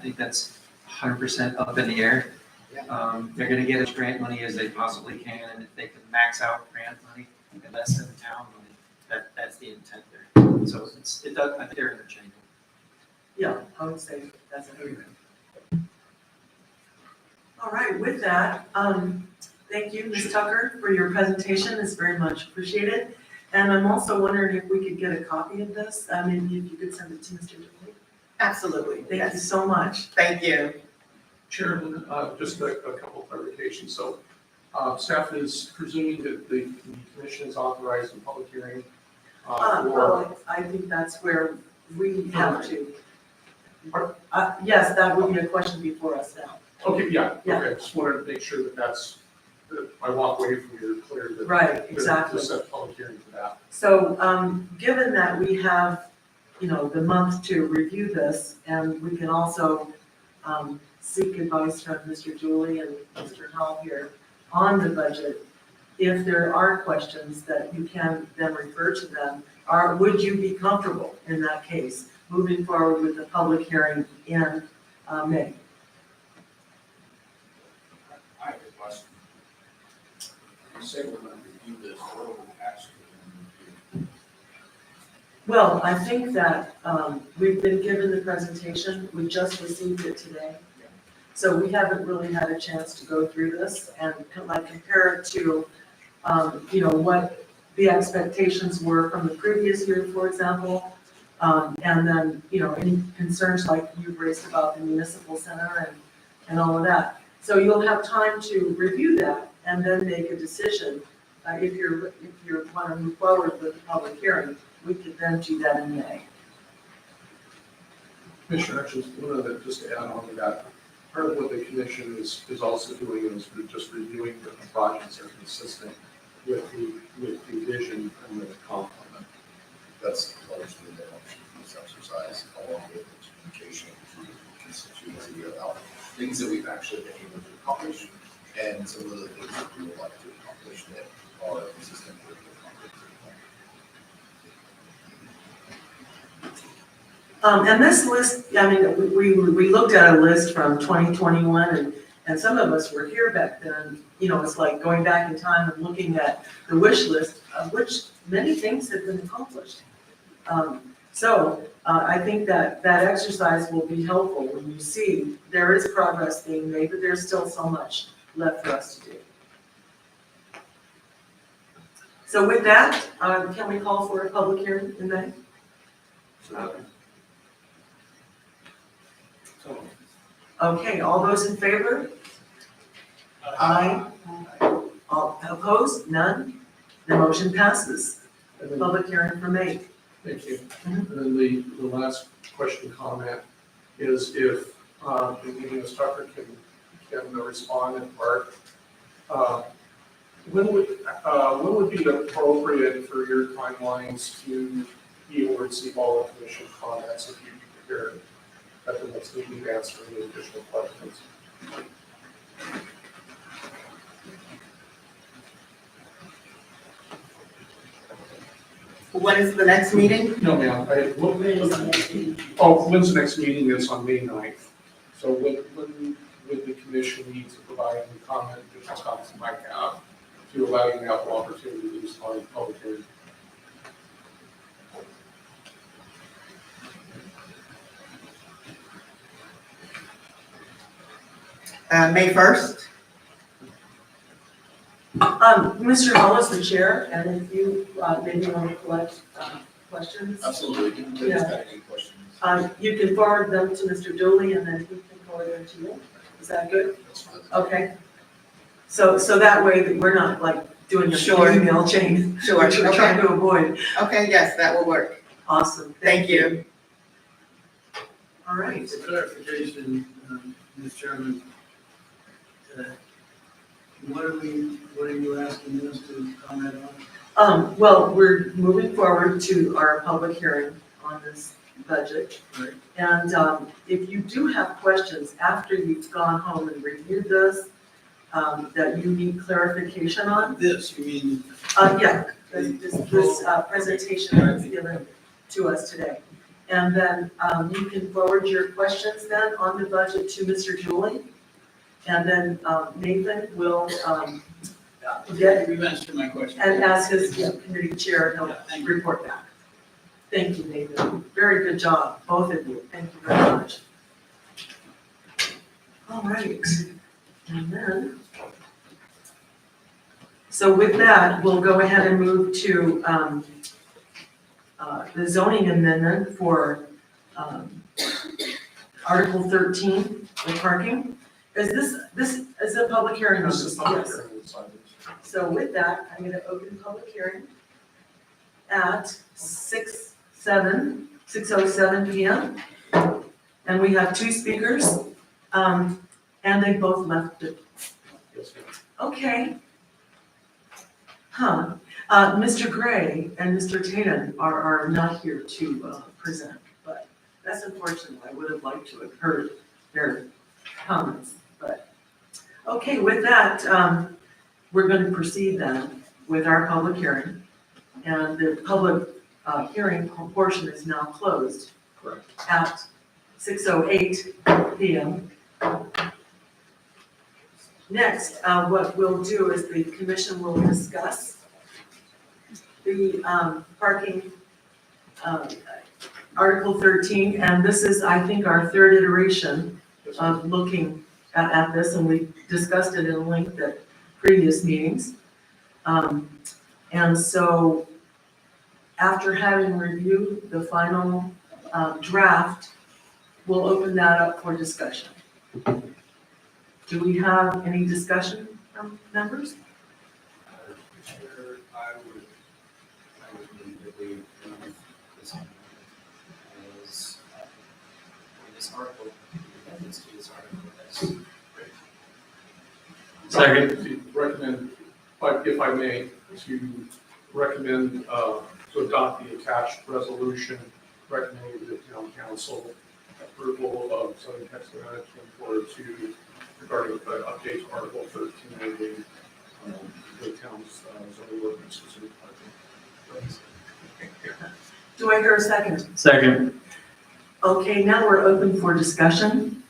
I think that's 100% up in the air. They're gonna get as grant money as they possibly can, and if they can max out grant money and less than town money, that's the intent there. So it does, I think they're interchangeable. Yeah, I would say that's an agreement. All right, with that, thank you, Ms. Tucker, for your presentation. It's very much appreciated. And I'm also wondering if we could get a copy of this. I mean, if you could send it to Mr. DeWitt. Absolutely, Thank you yes, so much. thank you. Chairman, just a couple clarifications. So, staff is presuming that the commission is authorized in public hearing for, Well, I think that's where we have to. Pardon? Yes, that would be a question before us now. okay, yeah, Yeah. okay, just wanted to make sure that I walk away from here clear that. Right, that exactly. To set public hearing for that. So, given that we have, the month to review this, and we can also, seek advice from Mr. Julie and Mr. Hall here on the budget, if there are questions that you can then refer to them, would you be comfortable in that case, moving forward with the public hearing in, May? I have a question. You say we're gonna review this, what are we actually gonna review? Well, I think that, we've been given the presentation, we just received it today. So we haven't really had a chance to go through this and compare it to, what the expectations were from the previous year, for example. And then, any concerns like you've raised about the municipal center and all of that. So you'll have time to review that and then make a decision. If you want to move forward with the public hearing, we could then do that in May. Commissioner, actually, just to add on to that, part of what the commission is also doing is we're just reviewing that the projects are consistent with the vision and the comp plan. That's largely the function of this exercise, along with the communication to the constituency about things that we've actually been able to accomplish, and some of the things that we would like to accomplish that are consistent with the comprehensive plan. And this list, I mean, we looked at a list from 2021 and some of us were here back then. It's like going back in time and looking at the wish list, of which many things have been accomplished. So I think that exercise will be helpful when you see there is progress being made, but there's still so much left for us to do. So with that, can we call for a public hearing in May? Okay, all those in favor? Aye. All opposed? None? The motion passes. And then, Public hearing for May. thank you. Mhm. And then the last question comment is if, Ms. Tucker can respond in part. When would be appropriate for your timelines to be able to receive all the commission comments if you prepare at the next meeting to answer any additional questions? When is the next meeting? No, ma'am. When's the next meeting? It's on May 9th. So when would the commission need to provide any comment, additional comments you might have to allow you ample opportunity to respond to public hearing? May 1st? Mr. Hall is the chair, and if you maybe want to collect questions, Absolutely, if anybody's got any questions, you can forward them to Mr. Dooley, and then he can forward them to you. Is that good? that's fine. Okay. So that way that we're not like doing a Sure. email chain, Sure, which we're trying okay. to avoid. Okay, yes, that will work. Awesome. Thank you. All right. For clarification, Ms. Chairman, what are you asking us to comment on? Well, we're moving forward to our public hearing on this budget. Right. And if you do have questions after you've gone home and reviewed this, that you need clarification on, This, you mean, yeah, this presentation that was given to us today. And then you can forward your questions then on the budget to Mr. Julie. And then Nathan will get You've answered my question. and ask his committee chair, and Yeah, he'll thank you. report back. Thank you, Nathan. Very good job, both of you. Thank you very much. All right, and then, so with that, we'll go ahead and move to the zoning amendment for Article 13, the parking. Is this is a public hearing on This this? is not Yes. hearing inside this. So with that, I'm going to open public hearing at 6:07 PM. And we have two speakers, and they both left it. Yes, ma'am. Okay. Huh. Mr. Gray and Mr. Tatum are not here to present, but that's unfortunate. I would have liked to have heard their comments, but. Okay, with that, we're going to proceed then with our public hearing. And the public hearing portion is now closed Correct. at 6:08 PM. Next, what we'll do is the commission will discuss the parking, Article 13, and this is, I think, our third iteration Yes, ma'am. of looking at this, and we discussed it in length at previous meetings. And so, after having reviewed the final draft, we'll open that up for discussion. Do we have any discussion from members? Chair, I would move that we remove this one as, for this article, amendments to this article as written. Second. To recommend, if I may, to recommend, to adopt the attached resolution recommending the town council approval of zoning text amendment 2402 regarding the update to Article 13 of the town's zoning ordinance concerning parking. Do I hear a second? Second. Okay, now we're open for discussion.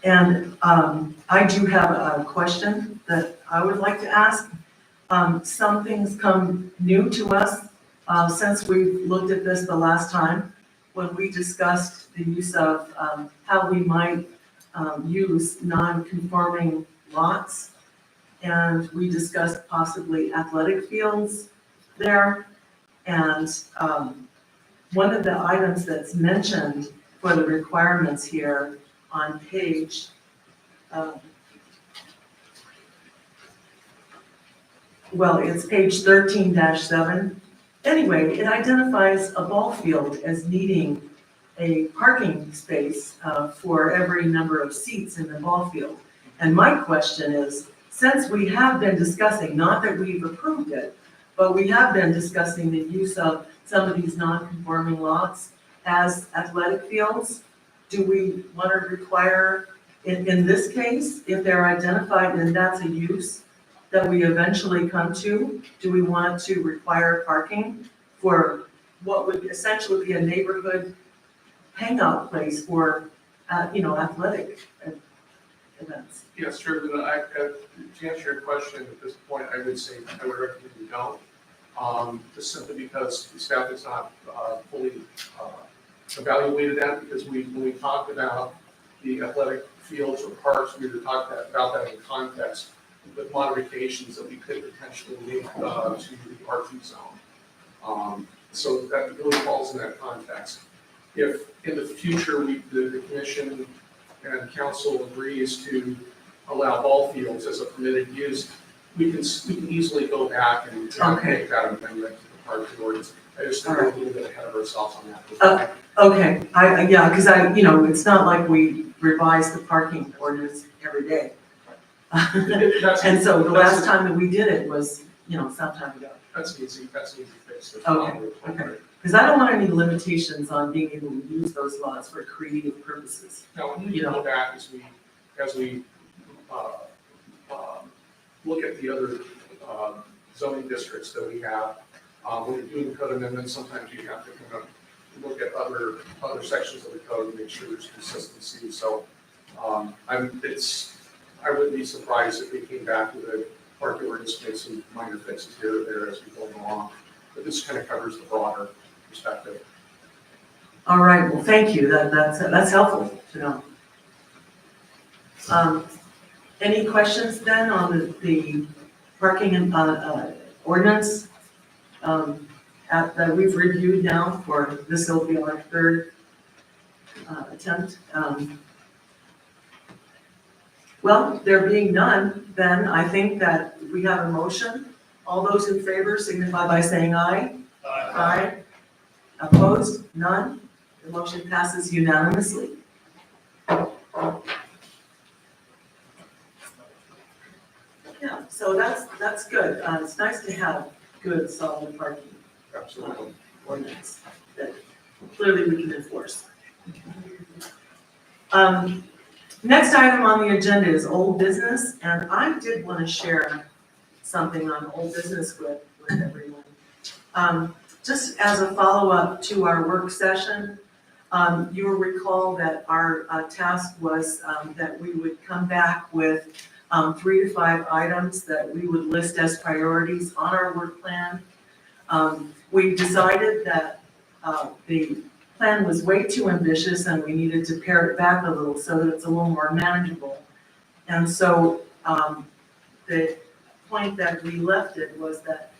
And I do have a question that I would like to ask. Some things come new to us since we looked at this the last time, when we discussed the use of how we might use non-conforming lots. And we discussed possibly athletic fields there. And one of the items that's mentioned for the requirements here on page, well, it's page 13-7. Anyway, it identifies a ball field as needing a parking space for every number of seats in the ball field. And my question is, since we have been discussing, not that we've approved it, but we have been discussing the use of some of these non-conforming lots as athletic fields, do we want to require, in this case, if they're identified and that's a use that we eventually come to, do we want to require parking for what would essentially be a neighborhood hangout place for, athletic events? Yes, sure, but to answer your question at this point, I would say, I would recommend you don't. Just simply because the staff has not fully evaluated that, because when we talked about the athletic fields or parks, we were talking about that in context with modifications that we could potentially make to the RG zone. So that really falls in that context. If in the future, the commission and council agrees to allow ball fields as a permitted use, we can easily go back and Okay. make that amendment to the park ordinance. I just think we're a little bit ahead of ourselves on that. Okay, because it's not like we revise the parking ordinance every day. And so the last time that we did it was, some time ago. That's easy fix. There's Okay, okay. Because I don't want any limitations on being able to use those lots for creative purposes. Now, when we go back, as we look at the other zoning districts that we have, when you're doing code amendments, sometimes you have to kind of look at other sections of the code and make sure there's consistency. So, I wouldn't be surprised if they came back with a parking ordinance, make some minor fixes here or there as we go along. But this kind of covers the broader perspective. All right, well, thank you, that's helpful to know. Any questions then on the parking and, ordinance? That we've reviewed now for, this will be our third, attempt. Well, there being none, then I think that we have a motion. All those in favor signify by saying aye. Aye. Opposed? None? The motion passes unanimously. Yeah, so that's good. It's nice to have good solid parking Absolutely. ordinance that clearly we can enforce. Next item on the agenda is old business, and I did want to share something on old business with everyone. Just as a follow-up to our work session, you will recall that our task was that we would come back with 3 to 5 items that we would list as priorities on our work plan. We decided that the plan was way too ambitious and we needed to pare it back a little so that it's a little more manageable. And so the point that we left it was that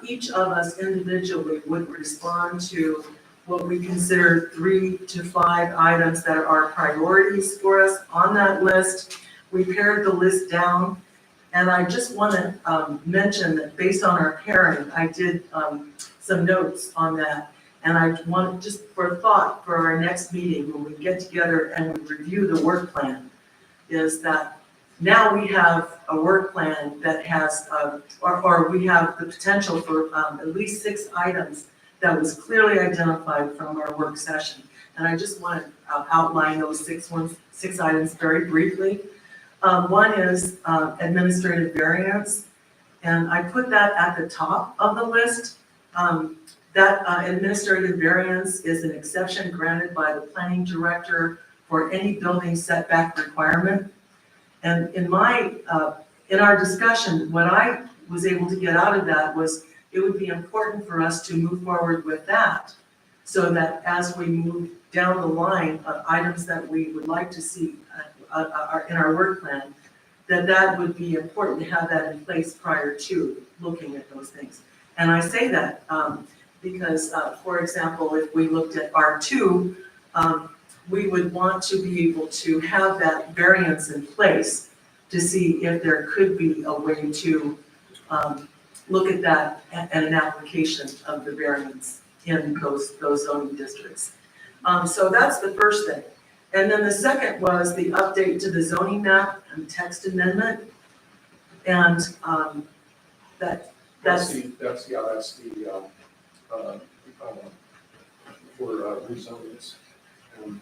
each of us individually would respond to what we consider 3 to 5 items that are priorities for us on that list. We pared the list down, and I just want to mention that based on our pairing, I did some notes on that. And I want, just for thought for our next meeting, when we get together and we review the work plan, is that now we have a work plan that has, or we have the potential for at least 6 items that was clearly identified from our work session. And I just want to outline those 6 items very briefly. One is administrative variance, and I put that at the top of the list. That administrative variance is an exception granted by the planning director for any building setback requirement. And in our discussion, what I was able to get out of that was it would be important for us to move forward with that, so that as we move down the line of items that we would like to see in our work plan, that would be important to have that in place prior to looking at those things. And I say that because, for example, if we looked at R2, we would want to be able to have that variance in place to see if there could be a way to look at that and an application of the variance in those zoning districts. So that's the first thing. And then the second was the update to the zoning map and text amendment. And that's for rezonings.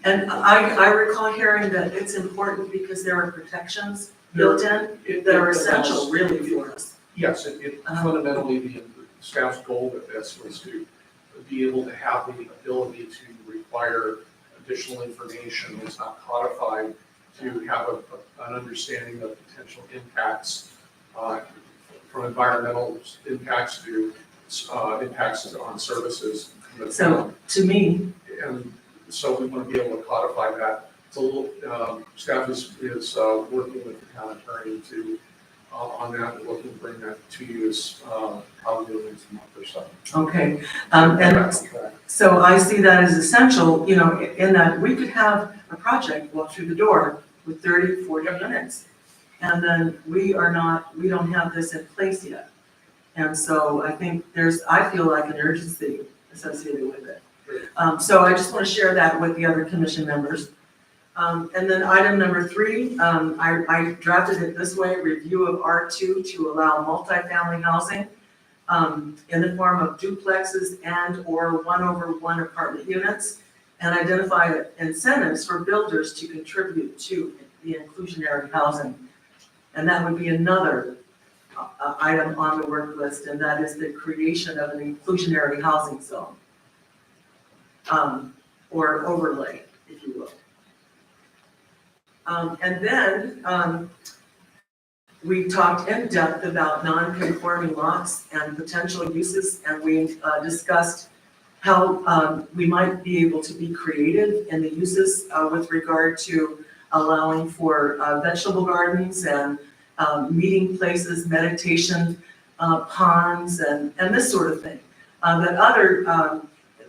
and I recall hearing that it's important because there are protections built in that are essential really for us. Yes, it fundamentally, the staff's goal with this was to be able to have the ability to require additional information that's not codified, to have an understanding of potential impacts, from environmental impacts to impacts on services. So to me, And so we want to be able to codify that. It's a little, staff is working with the town attorney to, on that, we're looking to bring that to you as, probably in a month or so. okay, Back and on track. so I see that as essential, you know, in that we could have a project walk through the door with 30, 40 units. And then we don't have this in place yet. And so I think I feel like an urgency associated with it. So I just want to share that with the other commission members. And then item number 3, I drafted it this way: review of R2 to allow multifamily housing in the form of duplexes and/or 1-over-1 apartment units, and identify incentives for builders to contribute to the inclusionary housing. And that would be another item on the work list, and that is the creation of an inclusionary housing zone. or overlay, if you will. And then, we talked in depth about non-conforming lots and potential uses, and we discussed how we might be able to be creative in the uses with regard to allowing for vegetable gardens and meeting places, meditation ponds, and this sort of thing that other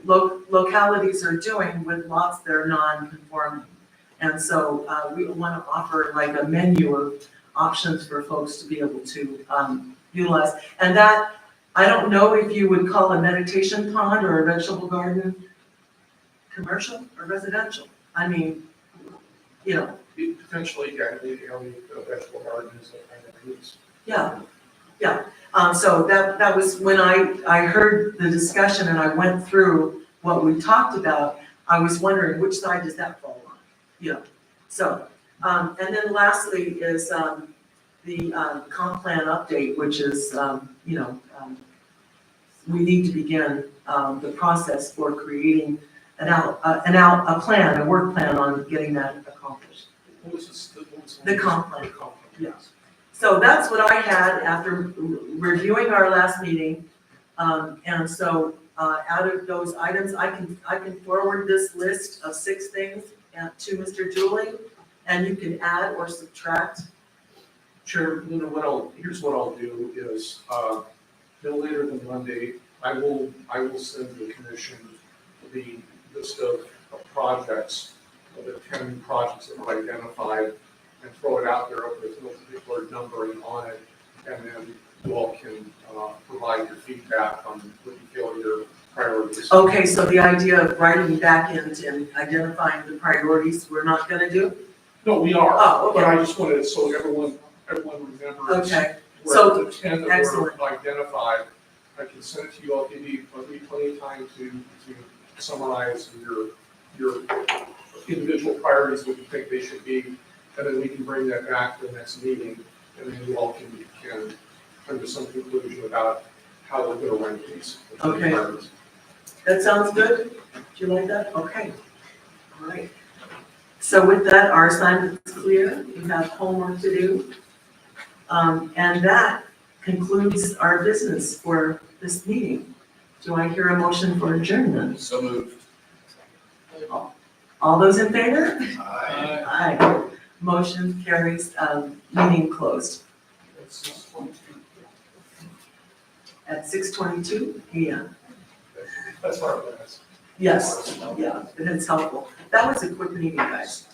localities are doing with lots that are non-conforming. And so we want to offer like a menu of options for folks to be able to utilize. And that, I don't know if you would call a meditation pond or a vegetable garden commercial or residential. I mean, you know, Potentially, yeah, the vegetable garden is a kind of use. yeah. So that was when I heard the discussion and I went through what we talked about, I was wondering which side does that fall on, you know? So, and then lastly is the comp plan update, which is, we need to begin the process for creating a plan, a work plan on getting that accomplished. What was this? The comp plan. The comp plan, yes. So that's what I had after reviewing our last meeting. And so out of those items, I can forward this list of 6 things to Mr. Julie, and you can add or subtract. Chair, here's what I'll do is, no later than Monday, I will send the commission the list of projects, of the 10 projects that were identified, and throw it out there with no particular numbering on it, and then you all can provide your feedback on what you feel are your priorities. Okay, so the idea of writing back into and identifying the priorities we're not gonna do? No, we are, Oh, okay. but I just wanted, so everyone remembers Okay, where so, the 10 that excellent. were identified. I can send it to you, I'll give you plenty of time to summarize your individual priorities, what you think they should be, and then we can bring that back to the next meeting, and then you all can come to some conclusion about how we're gonna rank these. Okay. priorities. that sounds good? Do you like that? Okay. All right. So with that, our assignment's clear. We have homework to do. And that concludes our business for this meeting. Do I hear a motion for adjournment? So moved. All those in favor? Aye. Aye. Motion carries, meeting closed at 6:22 PM. That's our plans. Yes, yeah, it's helpful. That was a quick meeting, guys.